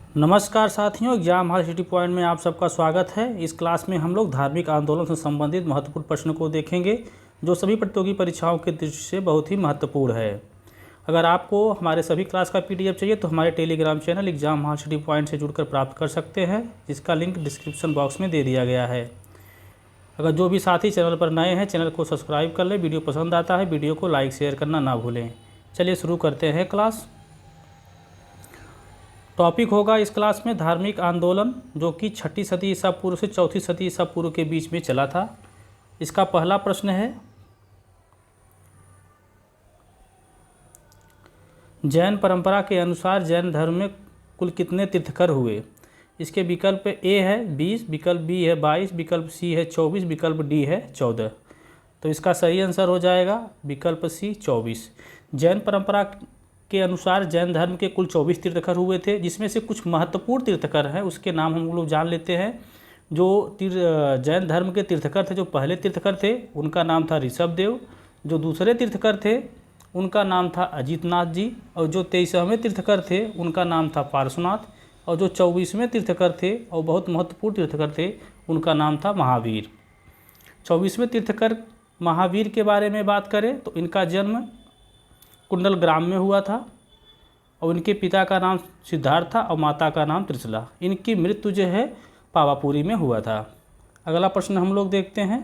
नमस्कार साथियों, exam hall city point में आप सबका स्वागत है। इस क्लास में हम लोग धार्मिक आंदोलन से संबंधित महत्वपूर्ण प्रश्न को देखेंगे जो सभी प्रतियोगी परीक्षाओं के दृष्टि से बहुत ही महत्वपूर्ण है। अगर आपको हमारे सभी क्लास का पीडीएफ चाहिए तो हमारे Telegram channel exam hall city point से जुड़कर प्राप्त कर सकते हैं, जिसका लिंक डिस्क्रिप्शन बॉक्स में दे दिया गया है। अगर जो भी साथी चैनल पर नए हैं, चैनल को सब्सक्राइब कर लें। वीडियो पसंद आता है वीडियो को लाइक शेयर करना ना भूलें। चलिए शुरू करते हैं क्लास। टॉपिक होगा इस क्लास में धार्मिक आंदोलन, जो कि 6ठी सदी ईसा पूर्व से 4थी सदी ईसा पूर्व के बीच में चला था। इसका पहला प्रश्न है, जैन परंपरा के अनुसार जैन धर्म में कुल कितने तीर्थंकर हुए। इसके विकल्प ए है 20, विकल्प बी है 22, विकल्प सी है 24, विकल्प डी है 14। तो इसका सही आंसर हो जाएगा विकल्प सी 24। जैन परंपरा के अनुसार जैन धर्म के कुल 24 तीर्थंकर हुए थे, जिसमें से कुछ महत्वपूर्ण तीर्थंकर हैं, उसके नाम हम लोग जान लेते हैं। जो जैन धर्म के तीर्थंकर थे, जो पहले तीर्थंकर थे उनका नाम था ऋषभदेव। जो दूसरे तीर्थंकर थे उनका नाम था अजितनाथ जी। और जो 23वें तीर्थंकर थे उनका नाम था पार्श्वनाथ। और जो 24वें तीर्थंकर थे और बहुत महत्वपूर्ण तीर्थंकर थे उनका नाम था महावीर। 24वें तीर्थंकर महावीर के बारे में बात करें तो इनका जन्म कुंडल ग्राम में हुआ था और इनके पिता का नाम सिद्धार्थ था और माता का नाम त्रिशला। इनकी मृत्यु जो है पावापुरी में हुआ था। अगला प्रश्न हम लोग देखते हैं।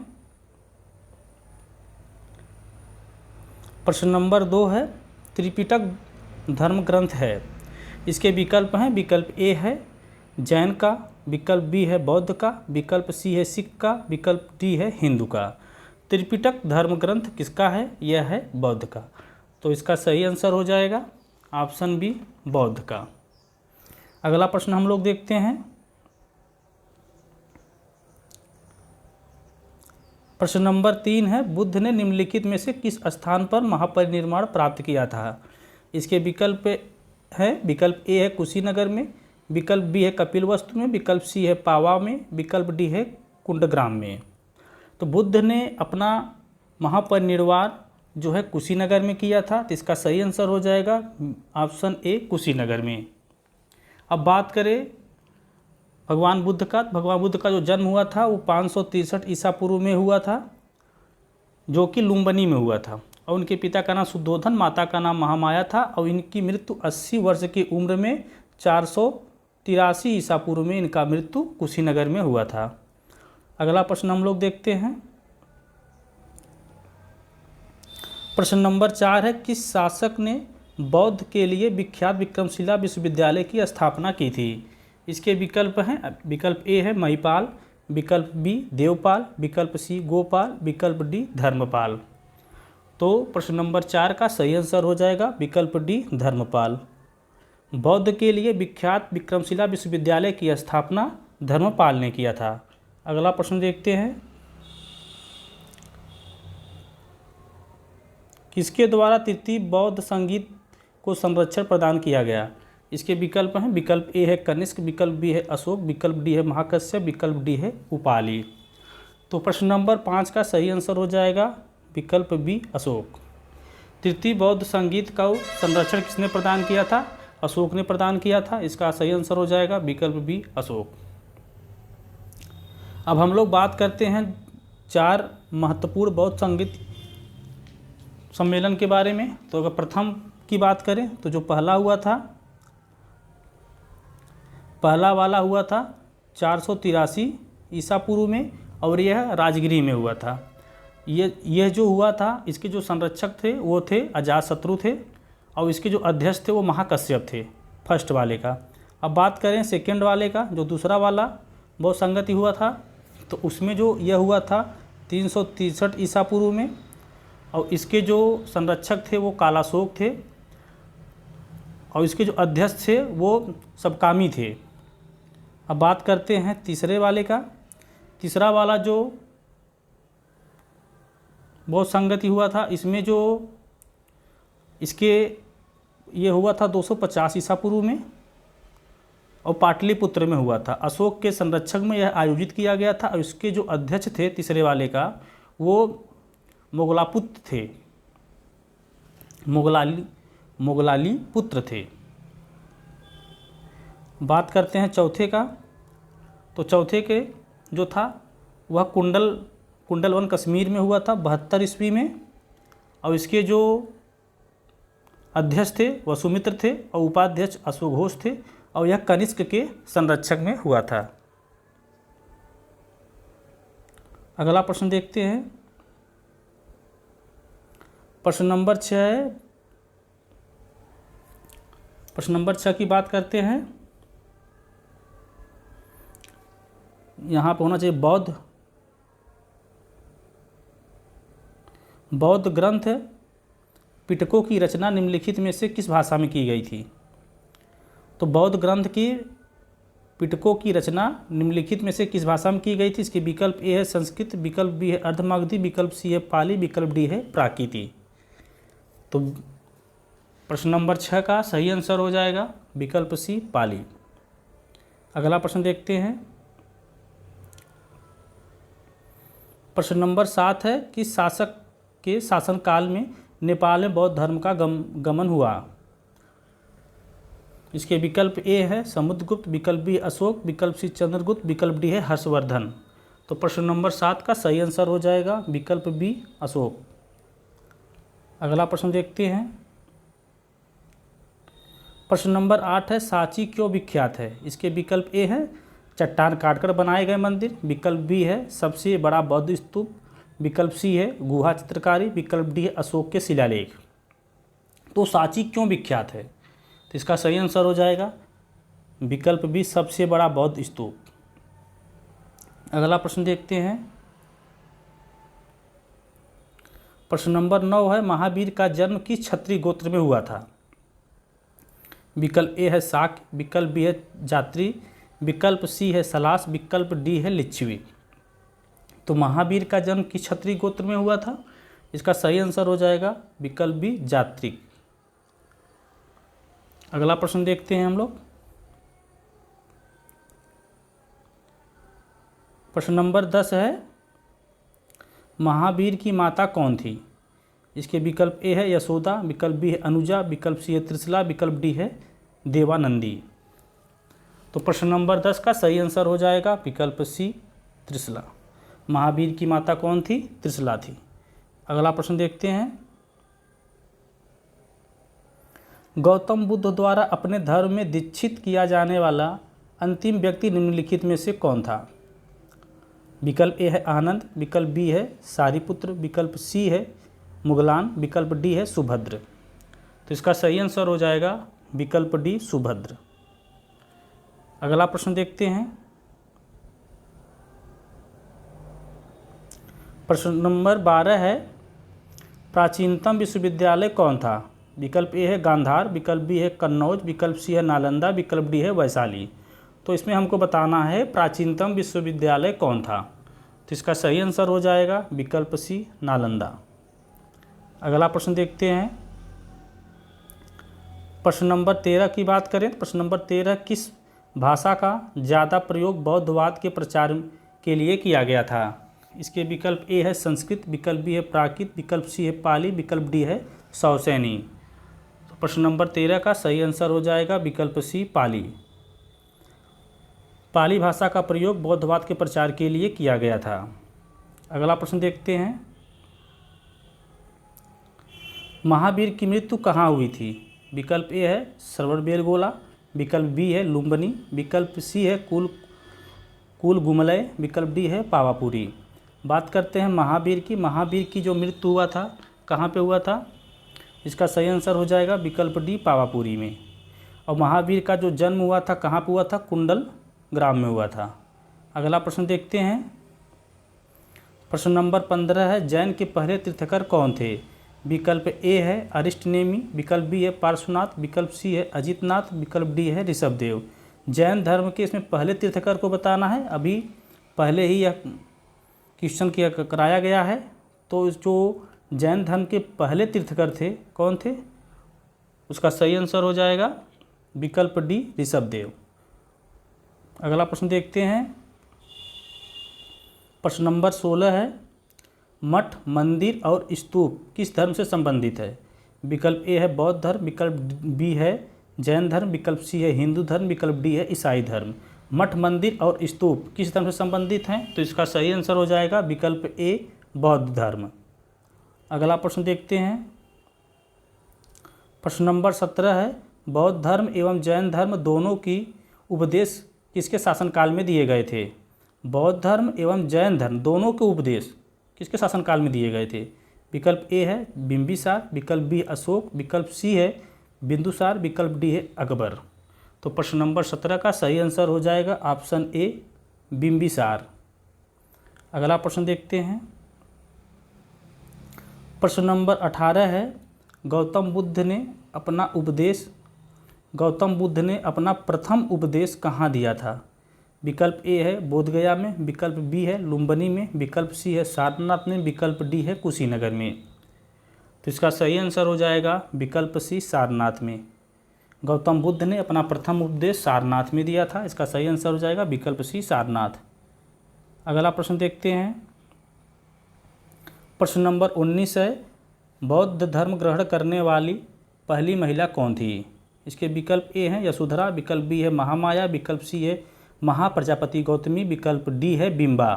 प्रश्न नंबर 2 है, त्रिपिटक धर्म ग्रंथ है। इसके विकल्प हैं, विकल्प ए है जैन का, विकल्प बी है बौद्ध का, विकल्प सी है सिख का, विकल्प डी है हिंदू का। त्रिपिटक धर्म ग्रंथ किसका है? यह है बौद्ध का। तो इसका सही आंसर हो जाएगा ऑप्शन बी बौद्ध का। अगला प्रश्न हम लोग देखते हैं। प्रश्न नंबर 3 है, बुद्ध ने निम्नलिखित में से किस स्थान पर महापरिनिर्वाण प्राप्त किया था। इसके विकल्प है, विकल्प ए है कुशीनगर में, विकल्प बी है कपिलवस्तु में, विकल्प सी है पावा में, विकल्प डी है कुंडग्राम में। तो बुद्ध ने अपना महापरिनिर्वाण जो है कुशीनगर में किया था, तो इसका सही आंसर हो जाएगा ऑप्शन ए कुशीनगर में। अब बात करें भगवान बुद्ध का। भगवान बुद्ध का जो जन्म हुआ था वो 563 ईसा पूर्व में हुआ था, जो कि लुम्बिनी में हुआ था। और उनके पिता का नाम शुद्धोधन, माता का नाम महामाया था। और इनकी मृत्यु 80 वर्ष की उम्र में 483 ईसा पूर्व में इनका मृत्यु कुशीनगर में हुआ था। अगला प्रश्न हम लोग देखते हैं। प्रश्न नंबर 4 है, किस शासक ने बौद्ध के लिए विख्यात विक्रमशिला विश्वविद्यालय की स्थापना की थी। इसके विकल्प हैं, विकल्प ए है महिपाल, विकल्प बी देवपाल, विकल्प सी गोपाल, विकल्प डी धर्मपाल। तो प्रश्न नंबर 4 का सही आंसर हो जाएगा विकल्प डी धर्मपाल। बौद्ध के लिए विख्यात विक्रमशिला विश्वविद्यालय की स्थापना धर्मपाल ने किया था। अगला प्रश्न देखते हैं, किसके द्वारा तृतीय बौद्ध संगीत को संरक्षण प्रदान किया गया। इसके विकल्प हैं, विकल्प ए है कनिष्क, विकल्प बी है अशोक, विकल्प डी है महाकश्यप, विकल्प डी है उपाली। तो प्रश्न नंबर 5 का सही आंसर हो जाएगा विकल्प बी अशोक। तृतीय बौद्ध संगीत का संरक्षण किसने प्रदान किया था? अशोक ने प्रदान किया था। इसका सही आंसर हो जाएगा विकल्प बी अशोक। अब हम लोग बात करते हैं 4 महत्वपूर्ण बौद्ध संगीत सम्मेलन के बारे में। तो अगर प्रथम की बात करें तो जो पहला वाला हुआ था 483 ईसा पूर्व में, और यह राजगिरी में हुआ था। यह जो हुआ था, इसके जो संरक्षक थे वो थे अजातशत्रु थे, और इसके जो अध्यक्ष थे वो महाकश्यप थे फर्स्ट वाले का। अब बात करें सेकेंड वाले का, जो दूसरा वाला बौद्ध संगति हुआ था, तो उसमें जो यह हुआ था 363 ईसा पूर्व में, और इसके जो संरक्षक थे वो कालाशोक थे, और इसके जो अध्यक्ष थे वो सबकामी थे। अब बात करते हैं तीसरे वाले का। तीसरा वाला जो बौद्ध संगति हुआ था, इसमें जो इसके ये हुआ था 250 ईसा पूर्व में, और पाटलिपुत्र में हुआ था। अशोक के संरक्षक में यह आयोजित किया गया था, और इसके जो अध्यक्ष थे तीसरे वाले का वो मोगलापुत्र थे, मोगलाली पुत्र थे। बात करते हैं चौथे का। तो चौथे के जो था वह कुंडल वन कश्मीर में हुआ था 72 ईस्वी में, और इसके जो अध्यक्ष थे वह सुमित्र थे और उपाध्यक्ष अश्वघोष थे, और यह कनिष्क के संरक्षक में हुआ था। अगला प्रश्न देखते हैं। प्रश्न नंबर 6 है। प्रश्न नंबर 6 की बात करते हैं। यहाँ पर होना चाहिए बौद्ध ग्रंथ पिटकों की रचना निम्नलिखित में से किस भाषा में की गई थी? तो बौद्ध ग्रंथ की पिटकों की रचना निम्नलिखित में से किस भाषा में की गई थी? इसके विकल्प ए है संस्कृत, विकल्प बी है अर्धमागधी, विकल्प सी है पाली, विकल्प डी है प्राकृति। तो प्रश्न नंबर 6 का सही आंसर हो जाएगा विकल्प सी पाली। अगला प्रश्न देखते हैं। प्रश्न नंबर 7 है कि शासक के शासनकाल में नेपाल में बौद्ध धर्म का गमन हुआ? इसके विकल्प ए है समुद्रगुप्त, विकल्प बी अशोक, विकल्प सी चंद्रगुप्त, विकल्प डी है हर्षवर्धन। तो प्रश्न नंबर 7 का सही आंसर हो जाएगा विकल्प बी अशोक। अगला प्रश्न देखते हैं। प्रश्न नंबर 8 है सांची क्यों विख्यात है? इसके विकल्प ए है चट्टान काटकर बनाए गए मंदिर, विकल्प बी है सबसे बड़ा बौद्ध स्तूप, विकल्प सी है गुहा चित्रकारी, विकल्प डी है अशोक के शिलालेख। तो सांची क्यों विख्यात है? तो इसका सही आंसर हो जाएगा विकल्प बी सबसे बड़ा बौद्ध स्तूप। अगला प्रश्न देखते हैं। प्रश्न नंबर 9 है महावीर का जन्म किस क्षत्रिय गोत्र में हुआ था? विकल्प ए है शाक, विकल्प बी है जात्री, विकल्प सी है सलास, विकल्प डी है लिच्छवी। तो महावीर का जन्म किस क्षत्रिय गोत्र में हुआ था? इसका सही आंसर हो जाएगा विकल्प बी जात्रिक। अगला प्रश्न देखते हैं हम लोग। प्रश्न नंबर 10 है महावीर की माता कौन थी? इसके विकल्प ए है यशोदा, विकल्प बी है अनुजा, विकल्प सी है त्रिशला, विकल्प डी है देवानंदी। तो प्रश्न नंबर 10 का सही आंसर हो जाएगा विकल्प सी त्रिशला। महावीर की माता कौन थी? त्रिशला थी। अगला प्रश्न देखते हैं। गौतम बुद्ध द्वारा अपने धर्म में दीक्षित किया जाने वाला अंतिम व्यक्ति निम्नलिखित में से कौन था? विकल्प ए है आनंद, विकल्प बी है सारिपुत्र, विकल्प सी है मुगलान, विकल्प डी है सुभद्र। तो इसका सही आंसर हो जाएगा विकल्प डी सुभद्र। अगला प्रश्न देखते हैं। प्रश्न नंबर 12 है प्राचीनतम विश्वविद्यालय कौन था? विकल्प ए है गांधार, विकल्प बी है कन्नौज, विकल्प सी है नालंदा, विकल्प डी है वैशाली। तो इसमें हमको बताना है प्राचीनतम विश्वविद्यालय कौन था। तो इसका सही आंसर हो जाएगा विकल्प सी नालंदा। अगला प्रश्न देखते हैं। प्रश्न नंबर 13 की बात करें तो प्रश्न नंबर 13 किस भाषा का ज़्यादा प्रयोग बौद्धवाद के प्रचार के लिए किया गया था? इसके विकल्प ए है संस्कृत, विकल्प बी है प्राकृत, विकल्प सी है पाली, विकल्प डी है सौसैनी। तो प्रश्न नंबर 13 का सही आंसर हो जाएगा विकल्प सी पाली। पाली भाषा का प्रयोग बौद्धवाद के प्रचार के लिए किया गया था। अगला प्रश्न देखते हैं। महावीर की मृत्यु कहाँ हुई थी? विकल्प ए है श्रवणबेलगोला, विकल्प बी है लुम्बिनी, विकल्प सी है कुलगुमलय, विकल्प डी है पावापुरी। बात करते हैं महावीर की जो मृत्यु हुआ था कहाँ पे हुआ था? इसका सही आंसर हो जाएगा विकल्प डी पावापुरी में। और महावीर का जो जन्म हुआ था कहाँ पे हुआ था? कुंडल ग्राम में हुआ था। अगला प्रश्न देखते हैं। प्रश्न नंबर 15 है जैन के पहले तीर्थंकर कौन थे? विकल्प ए है अरिष्टनेमी, विकल्प बी है पार्श्वनाथ, विकल्प सी है अजितनाथ, विकल्प डी है ऋषभदेव। जैन धर्म के इसमें पहले तीर्थंकर को बताना है। अभी पहले ही यह क्वेश्चन किया कराया गया है। तो जो जैन धर्म के पहले तीर्थंकर थे कौन थे? उसका सही आंसर हो जाएगा विकल्प डी ऋषभदेव। अगला प्रश्न देखते हैं। प्रश्न नंबर 16 है मठ, मंदिर और स्तूप किस धर्म से संबंधित है? विकल्प ए है बौद्ध धर्म, विकल्प बी है जैन धर्म, विकल्प सी है हिंदू धर्म, विकल्प डी है ईसाई धर्म। मठ, मंदिर और स्तूप किस धर्म से संबंधित हैं? तो इसका सही आंसर हो जाएगा विकल्प ए बौद्ध धर्म। अगला प्रश्न देखते हैं। प्रश्न नंबर 17 है, बौद्ध धर्म एवं जैन धर्म दोनों की उपदेश किसके शासनकाल में दिए गए थे? बौद्ध धर्म एवं जैन धर्म दोनों के उपदेश किसके शासनकाल में दिए गए थे? विकल्प ए है बिंबिसार, विकल्प बी अशोक, विकल्प सी है बिंदुसार, विकल्प डी है अकबर। तो प्रश्न नंबर 17 का सही आंसर हो जाएगा ऑप्शन ए बिंबिसार। अगला प्रश्न देखते हैं। प्रश्न नंबर 18 है, गौतम बुद्ध ने अपना प्रथम उपदेश कहाँ दिया था? विकल्प ए है बोधगया में, विकल्प बी है लुम्बिनी में, विकल्प सी है सारनाथ में, विकल्प डी है कुशीनगर में। तो इसका सही आंसर हो जाएगा विकल्प सी सारनाथ में। गौतम बुद्ध ने अपना प्रथम उपदेश सारनाथ में दिया था। इसका सही आंसर हो जाएगा विकल्प सी सारनाथ। अगला प्रश्न देखते हैं। प्रश्न नंबर 19 है, बौद्ध धर्म ग्रहण करने वाली पहली महिला कौन थी? इसके विकल्प ए हैं यशोधरा, विकल्प बी है महामाया, विकल्प सी है महाप्रजापति गौतमी, विकल्प डी है बिंबा।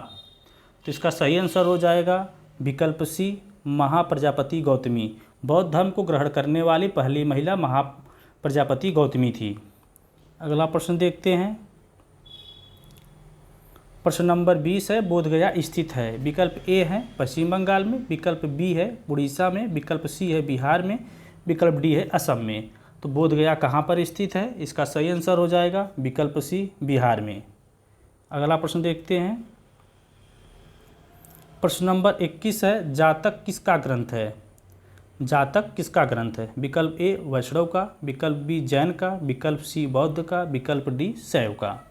तो इसका सही आंसर हो जाएगा विकल्प सी महाप्रजापति गौतमी। बौद्ध धर्म को ग्रहण करने वाली पहली महिला महाप्रजापति गौतमी थी। अगला प्रश्न देखते हैं। प्रश्न नंबर 20 है, बोधगया स्थित है? विकल्प ए है पश्चिम बंगाल में, विकल्प बी है उड़ीसा में, विकल्प सी है बिहार में, विकल्प डी है असम में। तो बोधगया कहाँ पर स्थित है? इसका सही आंसर हो जाएगा विकल्प सी बिहार में। अगला प्रश्न देखते हैं। प्रश्न नंबर 21 है, जातक किसका ग्रंथ है? जातक किसका ग्रंथ है? विकल्प ए वैष्णव का, विकल्प बी जैन का, विकल्प सी बौद्ध का, विकल्प डी शैव का।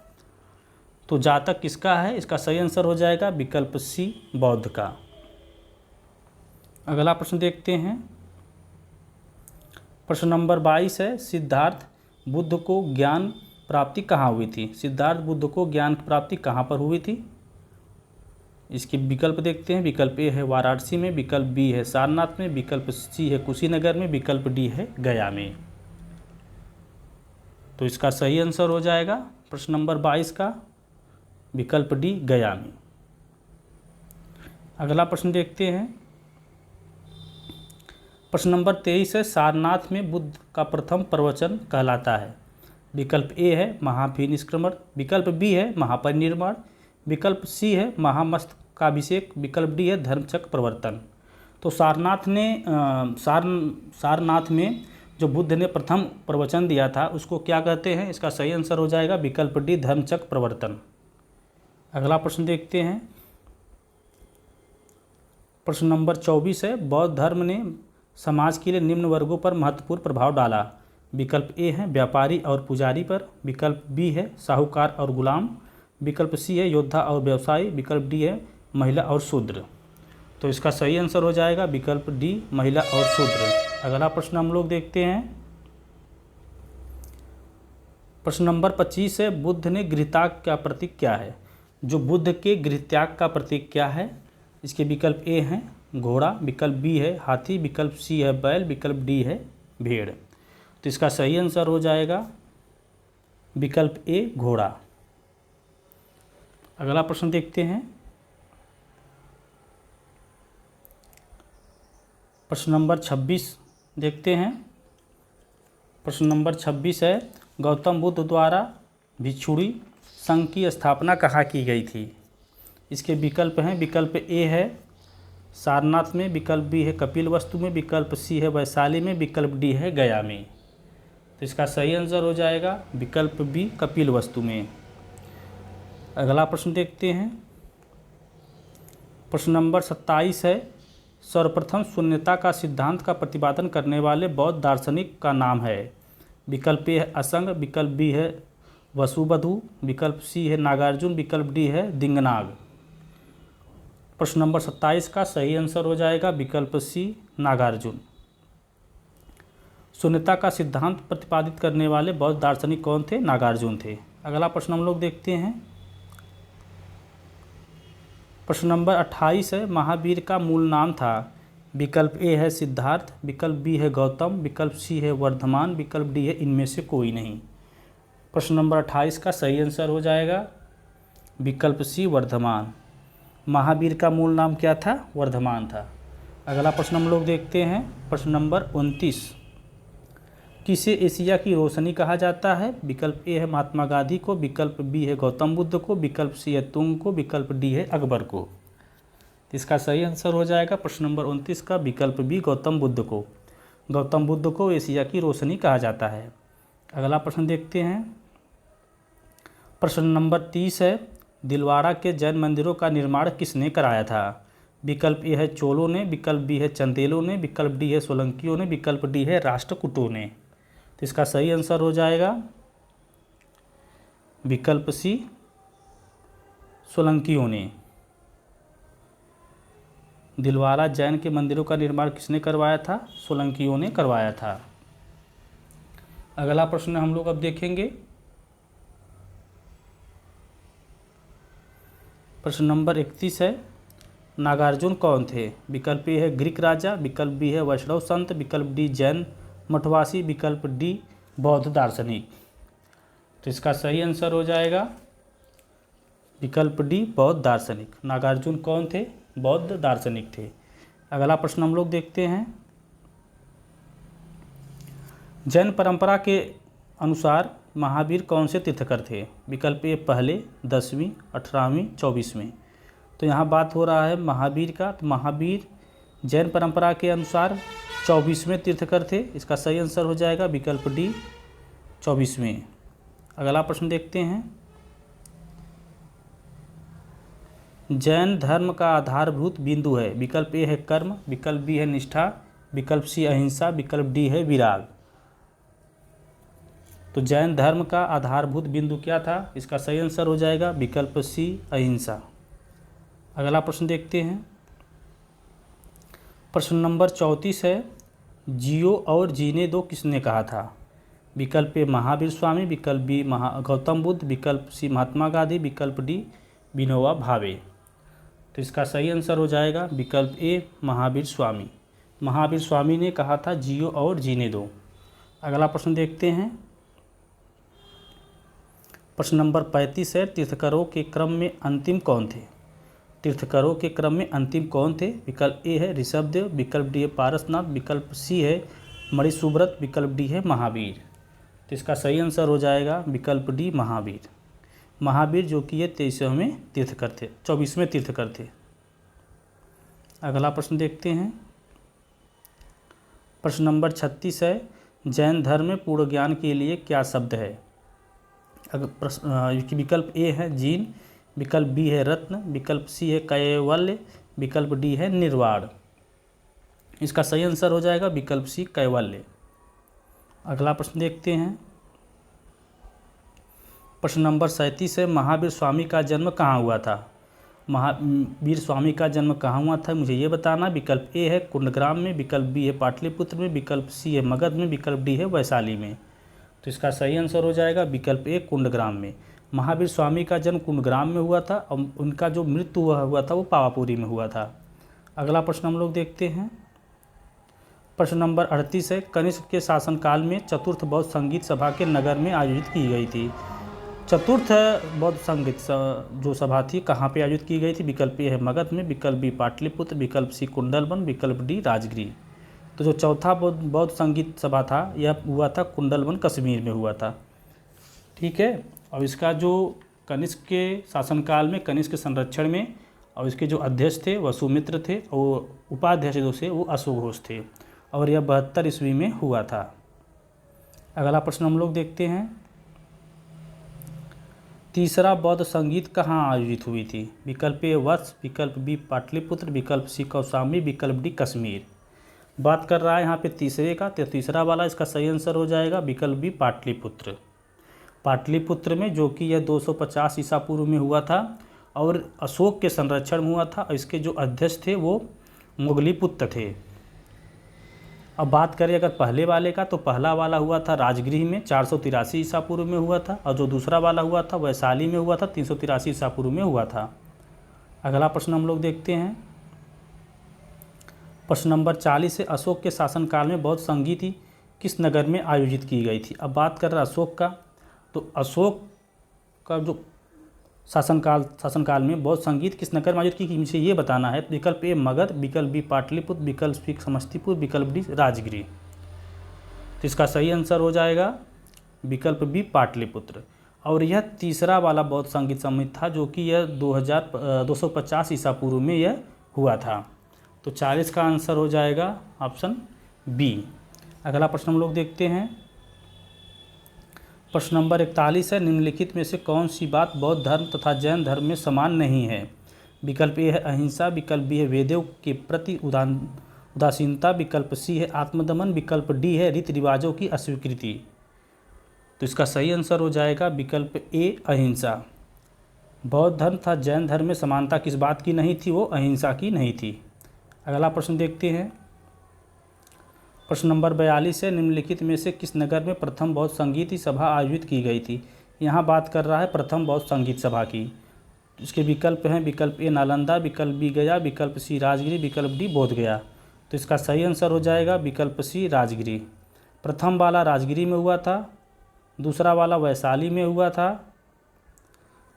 तो जातक किसका है? इसका सही आंसर हो जाएगा विकल्प सी बौद्ध का। अगला प्रश्न देखते हैं। प्रश्न नंबर 22 है, सिद्धार्थ बुद्ध को ज्ञान प्राप्ति कहाँ हुई थी? सिद्धार्थ बुद्ध को ज्ञान प्राप्ति कहाँ पर हुई थी? इसके विकल्प देखते हैं। विकल्प ए है वाराणसी में, विकल्प बी है सारनाथ में, विकल्प सी है कुशीनगर में, विकल्प डी है गया में। तो इसका सही आंसर हो जाएगा प्रश्न नंबर 22 का विकल्प डी गया में। अगला प्रश्न देखते हैं। प्रश्न नंबर 23 है, सारनाथ में बुद्ध का प्रथम प्रवचन कहलाता है? विकल्प ए है महाभिनिष्क्रमण, विकल्प बी है महापरिनिर्वाण, विकल्प सी है महामस्तकाभिषेक, विकल्प डी है धर्मचक्र प्रवर्तन। तो सारनाथ में जो बुद्ध ने प्रथम प्रवचन दिया था उसको क्या कहते हैं? इसका सही आंसर हो जाएगा विकल्प डी धर्मचक्र प्रवर्तन। अगला प्रश्न देखते हैं। प्रश्न नंबर 24 है, बौद्ध धर्म ने समाज के लिए निम्न वर्गों पर महत्वपूर्ण प्रभाव डाला? विकल्प ए है व्यापारी और पुजारी पर, विकल्प बी है साहूकार और गुलाम, विकल्प सी है योद्धा और व्यवसायी, विकल्प डी है महिला और शूद्र। तो इसका सही आंसर हो जाएगा विकल्प डी महिला और शूद्र। अगला प्रश्न हम लोग देखते हैं। प्रश्न नंबर 25 है, बुद्ध ने गृहत्याग का प्रतीक क्या है? जो बुद्ध के गृहत्याग का प्रतीक क्या है? इसके विकल्प ए हैं घोड़ा, विकल्प बी है हाथी, विकल्प सी है बैल, विकल्प डी है भेड़। तो इसका सही आंसर हो जाएगा विकल्प ए घोड़ा। अगला प्रश्न देखते हैं। प्रश्न नंबर 26 देखते हैं। प्रश्न नंबर 26 है, गौतम बुद्ध द्वारा भिक्षुणी संघ की स्थापना कहाँ की गई थी? इसके विकल्प हैं। विकल्प ए है सारनाथ में, विकल्प बी है कपिलवस्तु में, विकल्प सी है वैशाली में, विकल्प डी है गया में। तो इसका सही आंसर हो जाएगा विकल्प बी कपिलवस्तु में। अगला प्रश्न देखते हैं। प्रश्न नंबर 27 है, सर्वप्रथम शून्यता का सिद्धांत का प्रतिपादन करने वाले बौद्ध दार्शनिक का नाम है? विकल्प ए है असंग, विकल्प बी है वसुबधु, विकल्प सी है नागार्जुन, विकल्प डी है दिंगनाग। प्रश्न नंबर 27 का सही आंसर हो जाएगा विकल्प सी नागार्जुन। शून्यता का सिद्धांत प्रतिपादित करने वाले बौद्ध दार्शनिक कौन थे? नागार्जुन थे। अगला प्रश्न हम लोग देखते हैं। प्रश्न नंबर 28 है, महावीर का मूल नाम था? विकल्प ए है सिद्धार्थ, विकल्प बी है गौतम, विकल्प सी है वर्धमान, विकल्प डी है इनमें से कोई नहीं। प्रश्न नंबर 28 का सही आंसर हो जाएगा विकल्प सी वर्धमान। महावीर का मूल नाम क्या था? वर्धमान था। अगला प्रश्न हम लोग देखते हैं, प्रश्न नंबर 29। किसे एशिया की रोशनी कहा जाता है? विकल्प ए है महात्मा गांधी को, विकल्प बी है गौतम बुद्ध को, विकल्प सी है तुंग को, विकल्प डी है अकबर को। इसका सही आंसर हो जाएगा प्रश्न नंबर 29 का विकल्प बी गौतम बुद्ध को। गौतम बुद्ध को एशिया की रोशनी कहा जाता है। अगला प्रश्न देखते हैं, प्रश्न नंबर 30 है, दिलवाड़ा के जैन मंदिरों का निर्माण किसने कराया था? विकल्प ए है चोलों ने, विकल्प बी है चंदेलों ने, विकल्प डी है सोलंकियों ने, विकल्प डी है राष्ट्रकूटों ने। तो इसका सही आंसर हो जाएगा विकल्प सी सोलंकियों ने। दिलवाड़ा जैन के मंदिरों का निर्माण किसने करवाया था? सोलंकियों ने करवाया था। अगला प्रश्न हम लोग अब देखेंगे, प्रश्न नंबर 31 है, नागार्जुन कौन थे? विकल्प ए है ग्रीक राजा, विकल्प बी है वैष्णव संत, विकल्प डी जैन मठवासी, विकल्प डी बौद्ध दार्शनिक। तो इसका सही आंसर हो जाएगा विकल्प डी बौद्ध दार्शनिक। नागार्जुन कौन थे? बौद्ध दार्शनिक थे। अगला प्रश्न हम लोग देखते हैं, जैन परंपरा के अनुसार महावीर कौन से तीर्थकर थे? विकल्प ए पहले, 10वीं, 18वीं, 24वीं। तो यहाँ बात हो रहा है महावीर का, तो महावीर जैन परंपरा के अनुसार 24वें तीर्थकर थे। इसका सही आंसर हो जाएगा विकल्प डी 24वें। अगला प्रश्न देखते हैं, जैन धर्म का आधारभूत बिंदु है। विकल्प ए है कर्म, विकल्प बी है निष्ठा, विकल्प सी अहिंसा, विकल्प डी है विराग। तो जैन धर्म का आधारभूत बिंदु क्या था? इसका सही आंसर हो जाएगा विकल्प सी अहिंसा। अगला प्रश्न देखते हैं, प्रश्न नंबर 34 है, जियो और जीने दो किसने कहा था? विकल्प ए महावीर स्वामी, विकल्प बी गौतम बुद्ध, विकल्प सी महात्मा गांधी, विकल्प डी विनोबा भावे। तो इसका सही आंसर हो जाएगा विकल्प ए महावीर स्वामी। महावीर स्वामी ने कहा था जियो और जीने दो। अगला प्रश्न देखते हैं, प्रश्न नंबर 35 है, तीर्थकरों के क्रम में अंतिम कौन थे? तीर्थकरों के क्रम में अंतिम कौन थे? विकल्प ए है ऋषभदेव, विकल्प डी है पारसनाथ, विकल्प सी है मणिसुव्रत, विकल्प डी है महावीर। तो इसका सही आंसर हो जाएगा विकल्प डी महावीर। महावीर जो कि ये 23वें तीर्थकर थे, 24वें तीर्थकर थे। अगला प्रश्न देखते हैं, प्रश्न नंबर 36 है, जैन धर्म में पूर्ण ज्ञान के लिए क्या शब्द है? विकल्प ए है जीन, विकल्प बी है रत्न, विकल्प सी है कैवल्य, विकल्प डी है निर्वाण। इसका सही आंसर हो जाएगा विकल्प सी कैवल्य। अगला प्रश्न देखते हैं, प्रश्न नंबर 37 है, महावीर स्वामी का जन्म कहाँ हुआ था? महावीर स्वामी का जन्म कहाँ हुआ था मुझे ये बताना। विकल्प ए है कुंडग्राम में, विकल्प बी है पाटलिपुत्र में, विकल्प सी है मगध में, विकल्प डी है वैशाली में। तो इसका सही आंसर हो जाएगा विकल्प ए कुंडग्राम में। महावीर स्वामी का जन्म कुंडग्राम में हुआ था और उनका जो मृत्यु हुआ था वो पावापुरी में हुआ था। अगला प्रश्न हम लोग देखते हैं, प्रश्न नंबर 38 है, कनिष्क के शासनकाल में चतुर्थ बौद्ध संगीत सभा के नगर में आयोजित की गई थी। चतुर्थ बौद्ध संगीत जो सभा थी कहाँ पे आयोजित की गई थी? विकल्प ए है मगध में, विकल्प बी पाटलिपुत्र, विकल्प सी कुंडलवन, विकल्प डी राजगृह। तो जो चौथा बौद्ध संगीत सभा था यह हुआ था कुंडलवन कश्मीर में हुआ था। ठीक है, और इसका जो कनिष्क के शासनकाल में कनिष्क के संरक्षण में और इसके जो अध्यक्ष थे वह सुमित्र थे और उपाध्यक्ष जो थे वो अशोक घोष थे और यह 72 ईस्वी में हुआ था। अगला प्रश्न हम लोग देखते हैं, तीसरा बौद्ध संगीत कहाँ आयोजित हुई थी? विकल्प ए वत्स, विकल्प बी पाटलिपुत्र, विकल्प सी कौशाम्बी, विकल्प डी कश्मीर। बात कर रहा है यहाँ पे तीसरे का, तो तीसरा वाला इसका सही आंसर हो जाएगा विकल्प बी पाटलिपुत्र। पाटलिपुत्र में जो कि यह 250 ईसा पूर्व में हुआ था और अशोक के संरक्षण में हुआ था और इसके जो अध्यक्ष थे वो मुगलीपुत्र थे। अब बात करें अगर पहले वाले का, तो पहला वाला हुआ था राजगृह में 483 ईसा पूर्व में हुआ था और जो दूसरा वाला हुआ था वैशाली में हुआ था 383 ईसा पूर्व में हुआ था। अगला प्रश्न हम लोग देखते हैं, प्रश्न नंबर 40 है, अशोक के शासनकाल में बौद्ध संगीति किस नगर में आयोजित की गई थी। अब बात कर रहा अशोक का, तो अशोक का जो शासनकाल में बौद्ध संगीत किस नगर में आयोजित की, मुझे ये बताना है। विकल्प ए मगध, विकल्प बी पाटलिपुत्र, विकल्प सी समस्तीपुर, विकल्प डी राजगिरी। तो इसका सही आंसर हो जाएगा विकल्प बी पाटलिपुत्र। और यह तीसरा वाला बौद्ध संगीत सम्मेलन था जो कि यह 250 ईसा पूर्व में यह हुआ था। तो 40 का आंसर हो जाएगा ऑप्शन बी। अगला प्रश्न हम लोग देखते हैं। प्रश्न नंबर 41 है, निम्नलिखित में से कौन सी बात बौद्ध धर्म तथा जैन धर्म में समान नहीं है। विकल्प ए है अहिंसा, विकल्प बी है वेदों के प्रति उदासीनता, विकल्प सी है आत्मदमन, विकल्प डी है रीति रिवाजों की अस्वीकृति। तो इसका सही आंसर हो जाएगा विकल्प ए अहिंसा। बौद्ध धर्म तथा जैन धर्म में समानता किस बात की नहीं थी, वो अहिंसा की नहीं थी। अगला प्रश्न देखते हैं। प्रश्न नंबर 42 है, निम्नलिखित में से किस नगर में प्रथम बौद्ध संगीत सभा आयोजित की गई थी। यहाँ बात कर रहा है प्रथम बौद्ध संगीत सभा की। इसके विकल्प हैं, विकल्प ए नालंदा, विकल्प बी गया, विकल्प सी राजगिरी, विकल्प डी बोध गया। तो इसका सही आंसर हो जाएगा विकल्प सी राजगिरी। प्रथम वाला राजगिरी में हुआ था, दूसरा वाला वैशाली में हुआ था,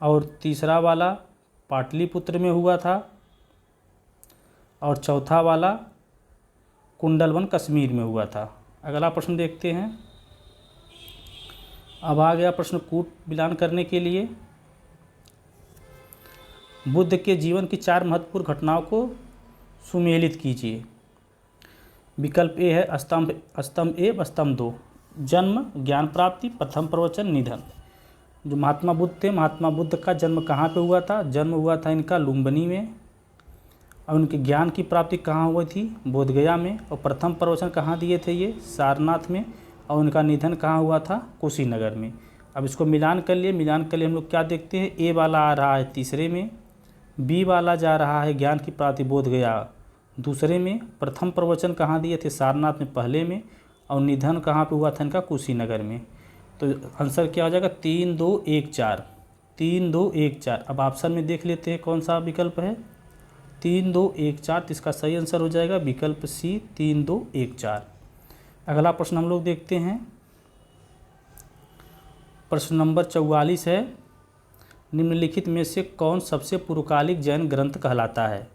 और तीसरा वाला पाटलिपुत्र में हुआ था, और चौथा वाला कुंडलवन कश्मीर में हुआ था। अगला प्रश्न देखते हैं। अब आ गया प्रश्न कूट मिलान करने के लिए। बुद्ध के जीवन की 4 महत्वपूर्ण घटनाओं को सुमेलित कीजिए। विकल्प ए है स्तंभ 1 स्तंभ 2, जन्म, ज्ञान प्राप्ति, प्रथम प्रवचन, निधन। जो महात्मा बुद्ध थे, महात्मा बुद्ध का जन्म कहाँ पे हुआ था। जन्म हुआ था इनका लुम्बिनी में, और उनके ज्ञान की प्राप्ति कहाँ हुई थी, बोधगया में। और प्रथम प्रवचन कहाँ दिए थे, ये सारनाथ में। और उनका निधन कहाँ हुआ था, कुशीनगर में। अब इसको मिलान कर लिए हम लोग क्या देखते हैं, ए वाला आ रहा है तीसरे में, बी वाला जा रहा है ज्ञान की प्राप्ति बोधगया दूसरे में, प्रथम प्रवचन कहाँ दिए थे, सारनाथ में पहले में, और निधन कहाँ पे हुआ था इनका, कुशीनगर में। तो आंसर क्या हो जाएगा 3 2 1 4, 3 2 1 4। अब ऑप्शन में देख लेते हैं कौन सा विकल्प है, 3 2 1 4। तो इसका सही आंसर हो जाएगा विकल्प सी 3 2 1 4। अगला प्रश्न हम लोग देखते हैं। प्रश्न नंबर 44 है, निम्नलिखित में से कौन सबसे पूर्वकालिक जैन ग्रंथ कहलाता है।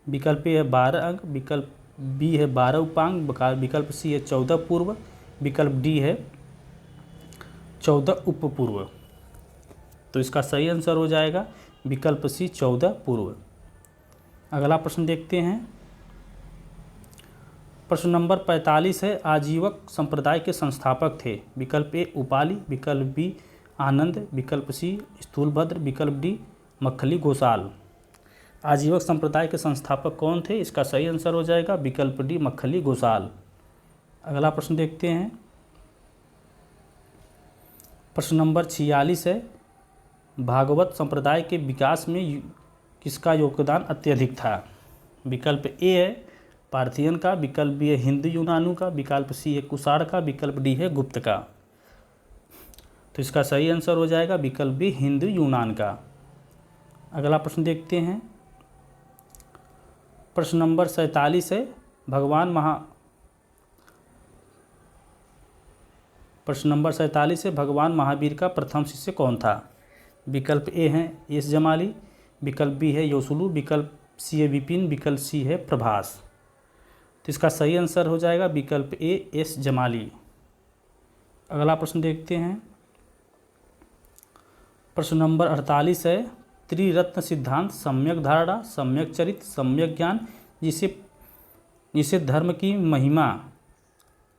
विकल्प ए है 12 अंग, विकल्प बी है 12 उपांग, विकल्प सी है 14 पूर्व, विकल्प डी है 14 उपपूर्व। तो इसका सही आंसर हो जाएगा विकल्प सी 14 पूर्व। अगला प्रश्न देखते हैं। प्रश्न नंबर 45 है, आजीवक संप्रदाय के संस्थापक थे। विकल्प ए उपाली, विकल्प बी आनंद, विकल्प सी स्थूलभद्र, विकल्प डी मक्खली घोषाल। आजीवक संप्रदाय के संस्थापक कौन थे, इसका सही आंसर हो जाएगा विकल्प डी मक्खली घोषाल। अगला प्रश्न देखते हैं। प्रश्न नंबर 46 है, भागवत संप्रदाय के विकास में किसका योगदान अत्यधिक था। विकल्प ए है पार्थियन का, विकल्प बी है हिंदू यूनानु का, विकल्प सी है कुषाण का, विकल्प डी है गुप्त का। तो इसका सही आंसर हो जाएगा विकल्प बी हिंदू यूनान का। अगला प्रश्न देखते हैं। प्रश्न नंबर 47 है, भगवान महावीर का प्रथम शिष्य कौन था। विकल्प ए है एस जमाली, विकल्प बी है योसुलू, विकल्प सी है विपिन, विकल्प सी है प्रभास। तो इसका सही आंसर हो जाएगा विकल्प ए एस जमाली। अगला प्रश्न देखते हैं। प्रश्न नंबर 48 है, त्रिरत्न सिद्धांत सम्यक धारणा, सम्यक चरित्र, सम्यक ज्ञान जिसे धर्म की महिमा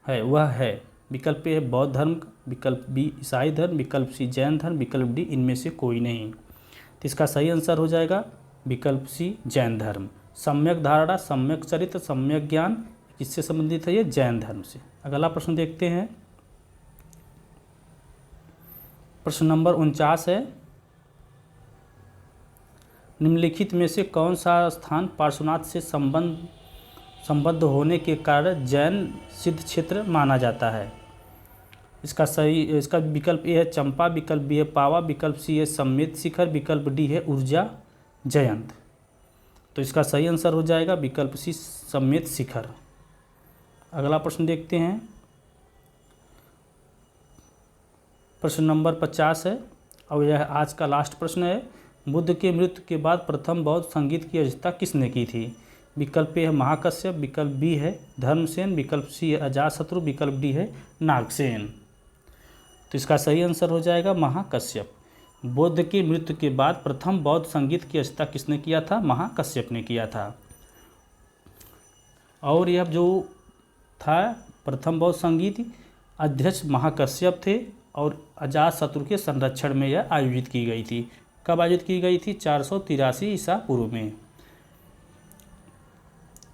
है वह है। विकल्प ए है बौद्ध धर्म, विकल्प बी ईसाई धर्म, विकल्प सी जैन धर्म, विकल्प डी इनमें से कोई नहीं। तो इसका सही आंसर हो जाएगा विकल्प सी जैन धर्म। सम्यक धारणा, सम्यक चरित्र, सम्यक ज्ञान किससे संबंधित है, ये जैन धर्म से। अगला प्रश्न देखते हैं। प्रश्न नंबर 49 है, निम्नलिखित में से कौन सा स्थान पार्श्वनाथ से संबद्ध होने के कारण जैन सिद्ध क्षेत्र माना जाता है। इसका विकल्प ए है चंपा, विकल्प बी है पावा, विकल्प सी है सम्मित शिखर, विकल्प डी है ऊर्जा जयंत। तो इसका सही आंसर हो जाएगा विकल्प सी सम्मेत शिखर। अगला प्रश्न देखते हैं, प्रश्न नंबर 50 है और यह आज का लास्ट प्रश्न है। बुद्ध के मृत्यु के बाद प्रथम बौद्ध संगीत की रचना किसने की थी? विकल्प ए है महाकश्यप, विकल्प बी है धर्मसेन, विकल्प सी है अजातशत्रु, विकल्प डी है नागसेन। तो इसका सही आंसर हो जाएगा महाकश्यप। बुद्ध की मृत्यु के बाद प्रथम बौद्ध संगीत की रचना किसने किया था? महाकश्यप ने किया था। और यह जो था प्रथम बौद्ध संगीत, अध्यक्ष महाकश्यप थे और अजातशत्रु के संरक्षण में यह आयोजित की गई थी। कब आयोजित की गई थी? 483 ईसा पूर्व में।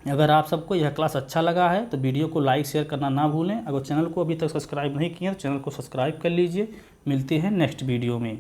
अगर आप सबको यह क्लास अच्छा लगा है तो वीडियो को लाइक शेयर करना ना भूलें। अगर चैनल को अभी तक सब्सक्राइब नहीं किया तो चैनल को सब्सक्राइब कर लीजिए। मिलते हैं नेक्स्ट वीडियो में।